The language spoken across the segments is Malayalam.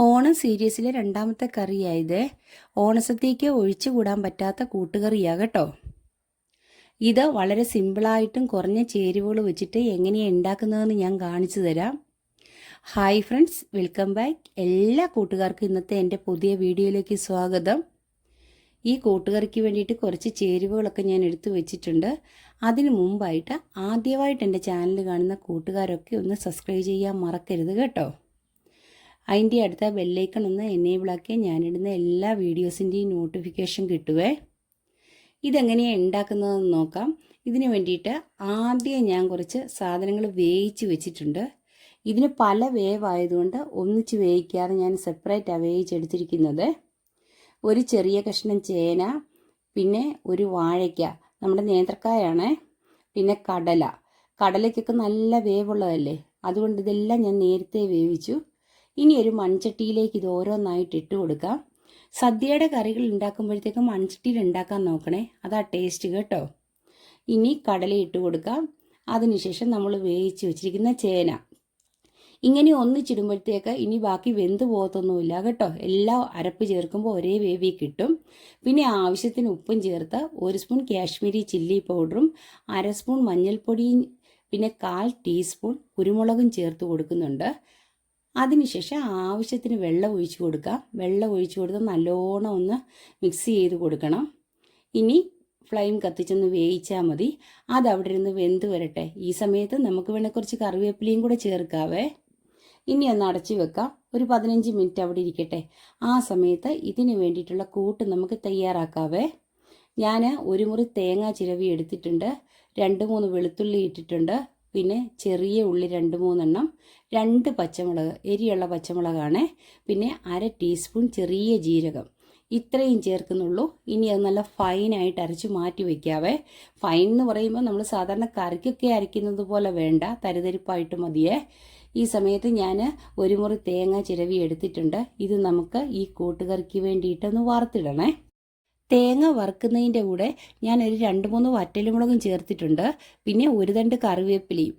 ഓണം സീരീസിലെ രണ്ടാമത്തെ കറിയായത് ഓണസദ്യയ്ക്ക് ഒഴിച്ചുകൂടാൻ പറ്റാത്ത കൂട്ടുകറിയാണ് കേട്ടോ. ഇത് വളരെ സിമ്പിളായിട്ടും കുറഞ്ഞ ചേരുവകൾ വെച്ചിട്ട് എങ്ങനെയാണ് ഉണ്ടാക്കുന്നതെന്ന് ഞാൻ കാണിച്ചു തരാം. Hi friends, welcome back. എല്ലാ കൂട്ടുകാർക്കും ഇന്നത്തെ എൻ്റെ പുതിയ വീഡിയോയിലേക്ക് സ്വാഗതം. ഈ കൂട്ടുകറിക്ക് വേണ്ടിയിട്ട് കുറച്ച് ചേരുവകളൊക്കെ ഞാൻ എടുത്തു വെച്ചിട്ടുണ്ട്. അതിനു മുമ്പായിട്ട് ആദ്യമായിട്ട് എൻ്റെ ചാനൽ കാണുന്ന കൂട്ടുകാരൊക്കെ ഒന്ന് സബ്സ്ക്രൈബ് ചെയ്യാൻ മറക്കരുത് കേട്ടോ. അതിൻ്റെ അടുത്ത ബെല്ലൈക്കൺ ഒന്ന് എനേബിളാക്കിയാൽ ഞാനിടുന്ന എല്ലാ വീഡിയോസിൻ്റെയും നോട്ടിഫിക്കേഷൻ കിട്ടുവേ. ഇതെങ്ങനെയാണ് ഉണ്ടാക്കുന്നതെന്ന് നോക്കാം. ഇതിന് വേണ്ടിയിട്ട് ആദ്യം ഞാൻ കുറച്ച് സാധനങ്ങൾ വേവിച്ച് വെച്ചിട്ടുണ്ട്. ഇതിന് പല വേവായതുകൊണ്ട് ഒന്നിച്ച് വേവിക്കാതെ ഞാൻ സെപ്പറേറ്റാണ് വേവിച്ചെടുത്തിരിക്കുന്നത്. ഒരു ചെറിയ കഷ്ണം ചേന, പിന്നെ ഒരു വാഴയ്ക്ക, നമ്മുടെ നേന്ത്രക്കായാണ്, പിന്നെ കടലയ്ക്കൊക്കെ നല്ല വേവുള്ളതല്ലേ, അതുകൊണ്ട് ഇതെല്ലാം ഞാൻ നേരത്തെ വേവിച്ചു. ഇനി ഒരു മൺചട്ടിയിലേക്ക് ഇത് ഓരോന്നായിട്ട് ഇട്ട് കൊടുക്കാം. സദ്യയുടെ കറികൾ ഉണ്ടാക്കുമ്പോഴത്തേക്കും മൺചട്ടിയിൽ ഉണ്ടാക്കാൻ നോക്കണേ, അതാ ടേസ്റ്റ് കേട്ടോ. ഇനി കടല ഇട്ട് കൊടുക്കാം. അതിനുശേഷം നമ്മൾ വേവിച്ച് വെച്ചിരിക്കുന്ന ചേന ഇങ്ങനെ ഒന്നിച്ചിടുമ്പോഴത്തേക്ക് ഇനി ബാക്കി വെന്ത് പോകത്തൊന്നുമില്ല കേട്ടോ. എല്ലാം അരപ്പ് ചേർക്കുമ്പോൾ ഒരേ വേവി കിട്ടും. പിന്നെ ആവശ്യത്തിന് ഉപ്പും ചേർത്ത് 1 സ്പൂൺ കാശ്മീരി ചില്ലി പൗഡറും 1/2 സ്പൂൺ മഞ്ഞൾപ്പൊടിയും പിന്നെ 1/4 ടീസ്പൂൺ കുരുമുളകും ചേർത്ത് കൊടുക്കുന്നുണ്ട്. അതിനുശേഷം ആവശ്യത്തിന് വെള്ളം ഒഴിച്ചു കൊടുക്കാം. വെള്ളം ഒഴിച്ചു കൊടുത്ത് നല്ലോണം ഒന്ന് മിക്സ് ചെയ്ത് കൊടുക്കണം. ഇനി ഫ്ലെയിം കത്തിച്ചൊന്ന് വേവിച്ചാൽ മതി. അത് അവിടെ ഇരുന്ന് വെന്ത് വരട്ടെ. ഈ സമയത്ത് നമുക്ക് വേണേൽ കുറച്ച് കറിവേപ്പിലയും കൂടെ ചേർക്കാവേ. ഇനി ഒന്ന് അടച്ചു വെക്കാം. ഒരു 15 മിനിറ്റ് അവിടെ ഇരിക്കട്ടെ. ആ സമയത്ത് ഇതിന് വേണ്ടിയിട്ടുള്ള കൂട്ട് നമുക്ക് തയ്യാറാക്കാവേ. ഞാൻ ഒരു മുറി തേങ്ങ ചിരവി എടുത്തിട്ടുണ്ട്, 2-3 വെളുത്തുള്ളി ഇട്ടിട്ടുണ്ട്, പിന്നെ ചെറിയ ഉള്ളി 2-3 എണ്ണം, 2 പച്ചമുളക്, എരിയുള്ള പച്ചമുളകാണ്, പിന്നെ 1/2 ടീസ്പൂൺ ചെറിയ ജീരകം, ഇത്രയും ചേർക്കുന്നുള്ളൂ. ഇനി അത് നല്ല ഫൈനായിട്ട് അരച്ച് മാറ്റി വയ്ക്കാവേ. ഫൈൻ എന്ന് പറയുമ്പോൾ നമ്മൾ സാധാരണ കറിക്കൊക്കെ അരയ്ക്കുന്നത് പോലെ വേണ്ട, തരിതരിപ്പായിട്ട് മതിയേ. ഈ സമയത്ത് ഞാൻ ഒരു മുറി തേങ്ങ ചിരവി എടുത്തിട്ടുണ്ട്. ഇത് നമുക്ക് ഈ കൂട്ടുകറിക്ക് വേണ്ടിയിട്ടൊന്ന് വറുത്തിടണേ. തേങ്ങ വറുക്കുന്നതിൻ്റെ കൂടെ ഞാനൊരു 2-3 വറ്റൽമുളകും ചേർത്തിട്ടുണ്ട്, പിന്നെ ഒരു തണ്ട് കറിവേപ്പിലയും.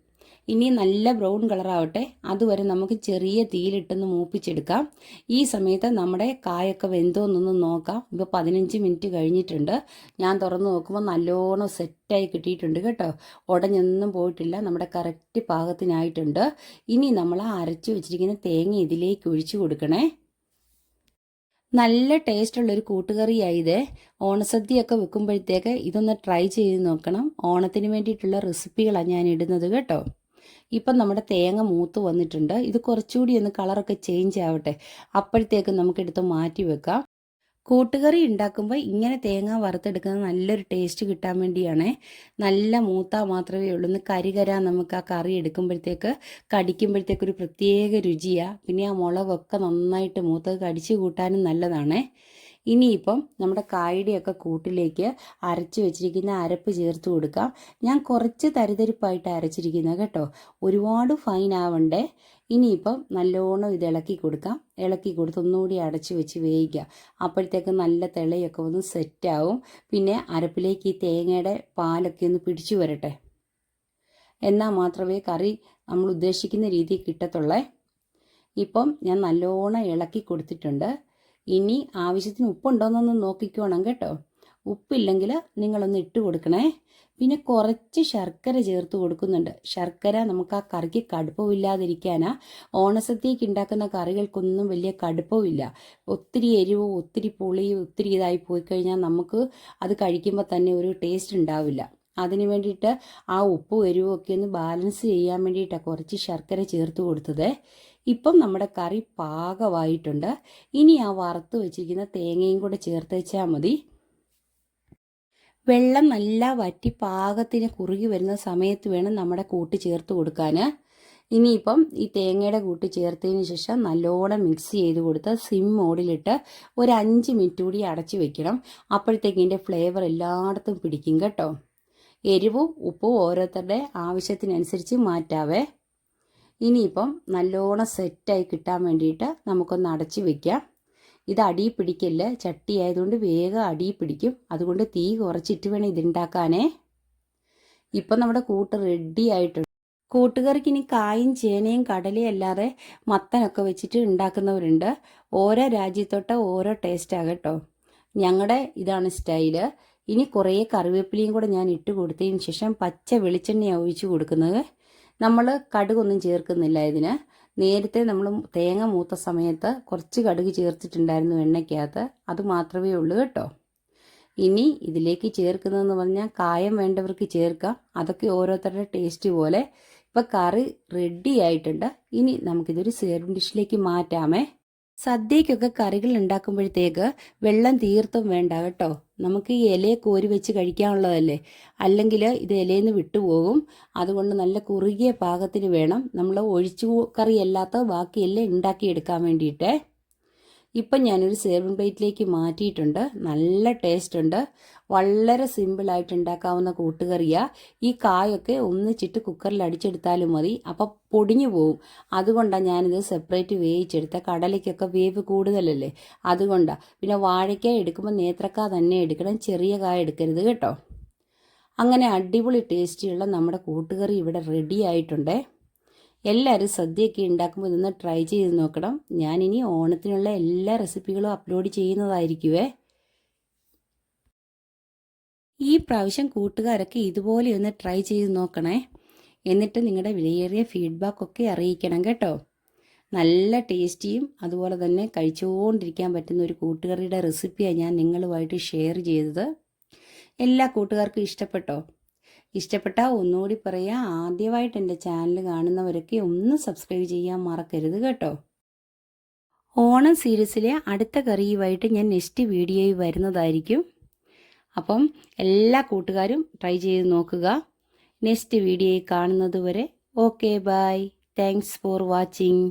ഇനി നല്ല ബ്രൗൺ കളറാവട്ടെ, അതുവരെ നമുക്ക് ചെറിയ തീയിലിട്ടൊന്ന് മൂപ്പിച്ചെടുക്കാം. ഈ സമയത്ത് നമ്മുടെ കായൊക്കെ വെന്തോന്നൊന്ന് നോക്കാം. ഇപ്പോൾ 15 മിനിറ്റ് കഴിഞ്ഞിട്ടുണ്ട്. ഞാൻ തുറന്ന് നോക്കുമ്പോൾ നല്ലോണം സെറ്റായി കിട്ടിയിട്ടുണ്ട് കേട്ടോ. ഉടഞ്ഞൊന്നും പോയിട്ടില്ല, നമ്മുടെ കറക്റ്റ് പാകത്തിനായിട്ടുണ്ട്. ഇനി നമ്മൾ അരച്ചു വെച്ചിരിക്കുന്ന തേങ്ങ ഇതിലേക്ക് ഒഴിച്ചു കൊടുക്കണേ. നല്ല ടേസ്റ്റുള്ളൊരു കൂട്ടുകറിയായത്. ഓണസദ്യയൊക്കെ വെക്കുമ്പോഴത്തേക്ക് ഇതൊന്ന് ട്രൈ ചെയ്ത് നോക്കണം. ഓണത്തിന് വേണ്ടിയിട്ടുള്ള റെസിപ്പികളാണ് ഞാൻ ഇടുന്നത് കേട്ടോ. ഇപ്പം നമ്മുടെ തേങ്ങ മൂത്ത് വന്നിട്ടുണ്ട്. ഇത് കുറച്ചുകൂടി ഒന്ന് കളറൊക്കെ ചേഞ്ച് ആവട്ടെ, അപ്പോഴത്തേക്ക് നമുക്കെടുത്ത് മാറ്റി വെക്കാം. കൂട്ടുകറി ഉണ്ടാക്കുമ്പോൾ ഇങ്ങനെ തേങ്ങ വറുത്തെടുക്കുന്നത് നല്ലൊരു ടേസ്റ്റ് കിട്ടാൻ വേണ്ടിയാണ്. നല്ല മൂത്താൽ മാത്രമേ ഉള്ളൂ. ഒന്ന് കരികരാ നമുക്ക് ആ കറി എടുക്കുമ്പോഴത്തേക്ക് കടിക്കുമ്പോഴത്തേക്കൊരു പ്രത്യേക രുചിയാണ്. പിന്നെ ആ മുളകൊക്കെ നന്നായിട്ട് മൂത്തത് കടിച്ചു കൂട്ടാനും നല്ലതാണ്. ഇനിയിപ്പം നമ്മുടെ കായുടെയൊക്കെ കൂട്ടിലേക്ക് അരച്ച് വെച്ചിരിക്കുന്ന അരപ്പ് ചേർത്ത് കൊടുക്കാം. ഞാൻ കുറച്ച് തരിതരിപ്പായിട്ട് അരച്ചിരിക്കുന്നത് കേട്ടോ, ഒരുപാട് ഫൈൻ ആവണ്ടേ. ഇനിയിപ്പം നല്ലോണം ഇത് ഇളക്കി കൊടുക്കാം. ഇളക്കി കൊടുത്ത് ഒന്നുകൂടി അടച്ചു വെച്ച് വേവിക്കാം. അപ്പോഴത്തേക്ക് നല്ല തിളയൊക്കെ ഒന്ന് സെറ്റാവും. പിന്നെ അരപ്പിലേക്ക് ഈ തേങ്ങയുടെ പാലൊക്കെ ഒന്ന് പിടിച്ചു വരട്ടെ, എന്നാൽ മാത്രമേ കറി നമ്മൾ ഉദ്ദേശിക്കുന്ന രീതിയിൽ കിട്ടത്തുള്ളേ. ഇപ്പം ഞാൻ നല്ലോണം ഇളക്കി കൊടുത്തിട്ടുണ്ട്. ഇനി ആവശ്യത്തിന് ഉപ്പുണ്ടോയെന്നൊന്ന് നോക്കിക്കോണം കേട്ടോ. ഉപ്പില്ലെങ്കിൽ നിങ്ങളൊന്ന് ഇട്ട് കൊടുക്കണേ. പിന്നെ കുറച്ച് ശർക്കര ചേർത്ത് കൊടുക്കുന്നുണ്ട്. ശർക്കര നമുക്ക് ആ കറിക്ക് കടുപ്പമില്ലാതിരിക്കാനാ. ഓണസദ്യക്ക് ഉണ്ടാക്കുന്ന കറികൾക്കൊന്നും വലിയ കടുപ്പമില്ല. ഒത്തിരി എരിവും ഒത്തിരി പുളിയും ഒത്തിരി ഇതായി പോയി കഴിഞ്ഞാൽ നമുക്ക് അത് കഴിക്കുമ്പോൾ തന്നെ ഒരു ടേസ്റ്റ് ഉണ്ടാവില്ല. അതിന് വേണ്ടിയിട്ട് ആ ഉപ്പും എരിവും ഒക്കെ ഒന്ന് ബാലൻസ് ചെയ്യാൻ വേണ്ടിയിട്ടാണ് കുറച്ച് ശർക്കര ചേർത്ത് കൊടുത്തത്. ഇപ്പം നമ്മുടെ കറി പാകമായിട്ടുണ്ട്. ഇനി ആ വറുത്ത് വെച്ചിരിക്കുന്ന തേങ്ങയും കൂടെ ചേർത്ത് വെച്ചാൽ മതി. വെള്ളം നല്ല വറ്റി പാകത്തിന് കുറുകി വരുന്ന സമയത്ത് വേണം നമ്മുടെ കൂട്ട് ചേർത്ത് കൊടുക്കാൻ. ഇനിയിപ്പം ഈ തേങ്ങയുടെ കൂട്ട് ചേർത്തതിന് ശേഷം നല്ലോണം മിക്സ് ചെയ്ത് കൊടുത്ത് സിം മോഡിലിട്ട് ഒരു 5 മിനിറ്റ് കൂടി അടച്ചു വെക്കണം. അപ്പോഴത്തേക്ക് ഇതിൻ്റെ ഫ്ലേവർ എല്ലായിടത്തും പിടിക്കും കേട്ടോ. എരിവും ഉപ്പും ഓരോരുത്തരുടെ ആവശ്യത്തിനനുസരിച്ച് മാറ്റാവേ. ഇനിയിപ്പം നല്ലോണം സെറ്റായി കിട്ടാൻ വേണ്ടിയിട്ട് നമുക്കൊന്ന് അടച്ചു വയ്ക്കാം. ഇത് അടിയിൽ പിടിക്കല്ല, ചട്ടി ആയതുകൊണ്ട് വേഗം അടിയിൽ പിടിക്കും. അതുകൊണ്ട് തീ കുറച്ചിട്ട് വേണം ഇതുണ്ടാക്കാനേ. ഇപ്പം നമ്മുടെ കൂട്ട് റെഡി ആയിട്ടുണ്ട്. കൂട്ടുകറിക്ക് ഇനി കായും ചേനയും കടലയും അല്ലാതെ മത്തനൊക്കെ വെച്ചിട്ട് ഉണ്ടാക്കുന്നവരുണ്ട്. ഓരോ രാജ്യത്തോട്ട് ഓരോ ടേസ്റ്റാണ് കേട്ടോ. ഞങ്ങളുടെ ഇതാണ് സ്റ്റൈല്. ഇനി കുറേ കറിവേപ്പിലയും കൂടെ ഞാൻ ഇട്ട് കൊടുത്തതിന് ശേഷം പച്ച വെളിച്ചെണ്ണയാണ് ഒഴിച്ച് കൊടുക്കുന്നത്. നമ്മൾ കടുകൊന്നും ചേർക്കുന്നില്ല ഇതിന്. നേരത്തെ നമ്മൾ തേങ്ങ മൂത്ത സമയത്ത് കുറച്ച് കടുക് ചേർത്തിട്ടുണ്ടായിരുന്നു എണ്ണയ്ക്കകത്ത്. അത് മാത്രമേ ഉള്ളൂ കേട്ടോ. ഇനി ഇതിലേക്ക് ചേർക്കുന്നതെന്ന് പറഞ്ഞാൽ കായം വേണ്ടവർക്ക് ചേർക്കാം. അതൊക്കെ ഓരോരുത്തരുടെ ടേസ്റ്റ് പോലെ. ഇപ്പം കറി റെഡി ആയിട്ടുണ്ട്. ഇനി നമുക്കിതൊരു സെർവിങ് ഡിഷിലേക്ക് മാറ്റാമേ. സദ്യക്കൊക്കെ കറികൾ ഉണ്ടാക്കുമ്പോഴത്തേക്ക് വെള്ളം തീർത്തും വേണ്ട കേട്ടോ. നമുക്ക് ഈ ഇലയെ കോരി വെച്ച് കഴിക്കാനുള്ളതല്ലേ, അല്ലെങ്കിൽ ഇത് ഇലയിൽ നിന്ന് വിട്ടുപോകും. അതുകൊണ്ട് നല്ല കുറുകിയ പാകത്തിന് വേണം നമ്മൾ ഒഴിച്ചു കറിയല്ലാത്ത ബാക്കിയെല്ലാം ഉണ്ടാക്കിയെടുക്കാൻ വേണ്ടിയിട്ട്. ഇപ്പം ഞാനൊരു സെർവിങ് പ്ലേറ്റിലേക്ക് മാറ്റിയിട്ടുണ്ട്. നല്ല ടേസ്റ്റ് ഉണ്ട്. വളരെ സിമ്പിളായിട്ട് ഉണ്ടാക്കാവുന്ന കൂട്ടുകറിയാണ്. ഈ കായൊക്കെ ഒന്നിച്ചിട്ട് കുക്കറിൽ അടിച്ചെടുത്താലും മതി. അപ്പം പൊടിഞ്ഞു പോവും. അതുകൊണ്ടാണ് ഞാനിത് സെപ്പറേറ്റ് വേവിച്ചെടുത്ത. കടലയ്ക്കൊക്കെ വേവ് കൂടുതലല്ലേ, അതുകൊണ്ടാണ്. പിന്നെ വാഴയ്ക്ക എടുക്കുമ്പോൾ നേത്രക്ക തന്നെ എടുക്കണം, ചെറിയ കായ എടുക്കരുത് കേട്ടോ. അങ്ങനെ അടിപൊളി ടേസ്റ്റിയുള്ള നമ്മുടെ കൂട്ടുകറി ഇവിടെ റെഡി ആയിട്ടുണ്ടേ. എല്ലാവരും സദ്യയൊക്കെ ഉണ്ടാക്കുമ്പോൾ ഇതൊന്ന് ട്രൈ ചെയ്ത് നോക്കണം. ഞാനിനി ഓണത്തിനുള്ള എല്ലാ റെസിപ്പികളും അപ്ലോഡ് ചെയ്യുന്നതായിരിക്കുമേ. ഈ പ്രാവശ്യം കൂട്ടുകാരൊക്കെ ഇതുപോലെ ഒന്ന് ട്രൈ ചെയ്ത് നോക്കണേ. എന്നിട്ട് നിങ്ങളുടെ വിലയേറിയ ഫീഡ്ബാക്കൊക്കെ അറിയിക്കണം കേട്ടോ. നല്ല ടേസ്റ്റിയും അതുപോലെ തന്നെ കഴിച്ചുകൊണ്ടിരിക്കാൻ പറ്റുന്ന ഒരു കൂട്ടുകറിയുടെ റെസിപ്പിയാണ് ഞാൻ നിങ്ങളുമായിട്ട് ഷെയർ ചെയ്തത്. എല്ലാ കൂട്ടുകാർക്കും ഇഷ്ടപ്പെട്ടോ? ഇഷ്ടപ്പെട്ടാൽ ഒന്നുകൂടി പറയാം, ആദ്യമായിട്ട് എൻ്റെ ചാനൽ കാണുന്നവരൊക്കെ ഒന്ന് സബ്സ്ക്രൈബ് ചെയ്യാൻ മറക്കരുത് കേട്ടോ. ഓണം സീരീസിലെ അടുത്ത കറിയുമായിട്ട് ഞാൻ നെക്സ്റ്റ് വീഡിയോയിൽ വരുന്നതായിരിക്കും. അപ്പം എല്ലാ കൂട്ടുകാരും ട്രൈ ചെയ്ത് നോക്കുക. നെക്സ്റ്റ് വീഡിയോയിൽ കാണുന്നത് വരെ okay bye. Thanks for watching.